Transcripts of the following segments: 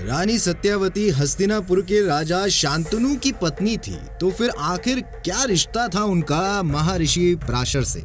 रानी सत्यवती हस्तिनापुर के राजा शांतनु की पत्नी थी, तो फिर आखिर क्या रिश्ता था उनका महर्षि पराशर से?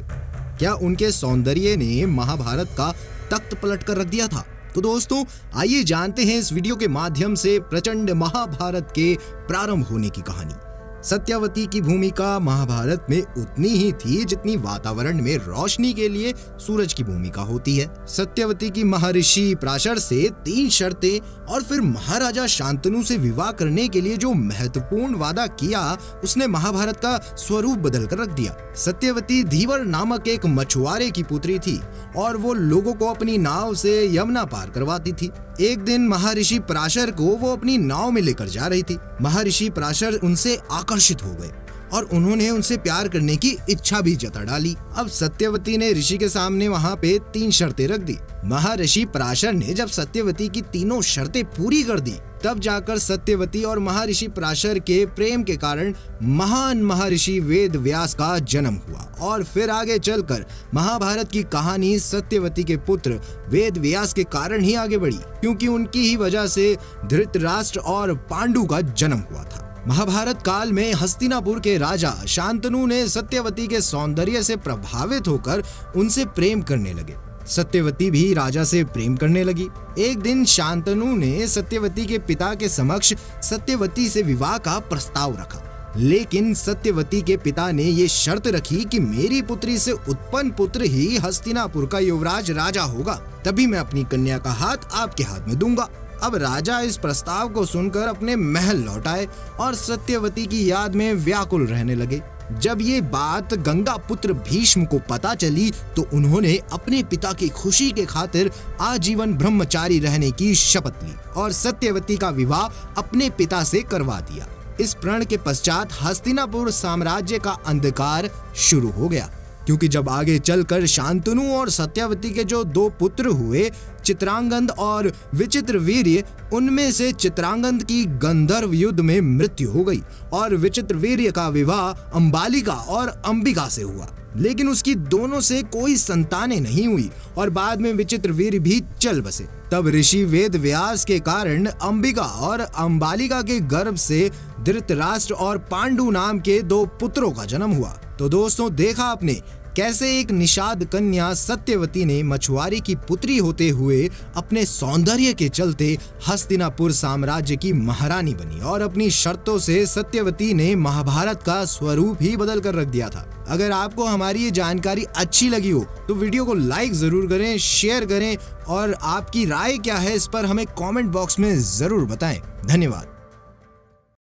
क्या उनके सौंदर्य ने महाभारत का तख्त पलट कर रख दिया था? तो दोस्तों आइए जानते हैं इस वीडियो के माध्यम से प्रचंड महाभारत के प्रारंभ होने की कहानी। सत्यवती की भूमिका महाभारत में उतनी ही थी जितनी वातावरण में रोशनी के लिए सूरज की भूमिका होती है। सत्यवती की महर्षि पराशर से 3 शर्तें और फिर महाराजा शांतनु से विवाह करने के लिए जो महत्वपूर्ण वादा किया, उसने महाभारत का स्वरूप बदल कर रख दिया। सत्यवती धीवर नामक एक मछुआरे की पुत्री थी और वो लोगों को अपनी नाव से यमुना पार करवाती थी। एक दिन महर्षि पराशर को वो अपनी नाव में लेकर जा रही थी। महर्षि पराशर उनसे आकर्षित हो गए और उन्होंने उनसे प्यार करने की इच्छा भी जता डाली। अब सत्यवती ने ऋषि के सामने वहाँ पे 3 शर्तें रख दी। महर्षि पराशर ने जब सत्यवती की तीनों शर्तें पूरी कर दी, तब जाकर सत्यवती और महर्षि पराशर के प्रेम के कारण महान महर्षि वेद व्यास का जन्म हुआ। और फिर आगे चलकर महाभारत की कहानी सत्यवती के पुत्र वेद व्यास के कारण ही आगे बढ़ी, क्योंकि उनकी ही वजह से धृतराष्ट्र और पांडु का जन्म हुआ था। महाभारत काल में हस्तिनापुर के राजा शांतनु ने सत्यवती के सौंदर्य से प्रभावित होकर उनसे प्रेम करने लगे। सत्यवती भी राजा से प्रेम करने लगी। एक दिन शांतनु ने सत्यवती के पिता के समक्ष सत्यवती से विवाह का प्रस्ताव रखा, लेकिन सत्यवती के पिता ने ये शर्त रखी कि मेरी पुत्री से उत्पन्न पुत्र ही हस्तिनापुर का युवराज राजा होगा, तभी मैं अपनी कन्या का हाथ आपके हाथ में दूंगा। अब राजा इस प्रस्ताव को सुनकर अपने महल लौट आए और सत्यवती की याद में व्याकुल रहने लगे। जब ये बात गंगा पुत्र भीष्म को पता चली, तो उन्होंने अपने पिता की खुशी के खातिर आजीवन ब्रह्मचारी रहने की शपथ ली और सत्यवती का विवाह अपने पिता से करवा दिया। इस प्रण के पश्चात हस्तिनापुर साम्राज्य का अंधकार शुरू हो गया, क्योंकि जब आगे चलकर शांतनु और सत्यवती के जो 2 पुत्र हुए, चित्रांगद और विचित्रवीर्य, उनमें से चित्रांगद की गंधर्व युद्ध में मृत्यु हो गई और विचित्रवीर्य का विवाह अंबालिका और अंबिका से हुआ, लेकिन उसकी दोनों से कोई संतानें नहीं हुई और बाद में विचित्रवीर्य भी चल बसे। तब ऋषि वेद व्यास के कारण अंबिका और अंबालिका के गर्भ से धृतराष्ट्र और पांडु नाम के 2 पुत्रों का जन्म हुआ। तो दोस्तों देखा आपने कैसे एक निषाद कन्या सत्यवती ने मछुआरे की पुत्री होते हुए अपने सौंदर्य के चलते हस्तिनापुर साम्राज्य की महारानी बनी और अपनी शर्तों से सत्यवती ने महाभारत का स्वरूप ही बदल कर रख दिया था। अगर आपको हमारी ये जानकारी अच्छी लगी हो तो वीडियो को लाइक जरूर करें, शेयर करें और आपकी राय क्या है इस पर हमें कमेंट बॉक्स में जरूर बताएं। धन्यवाद।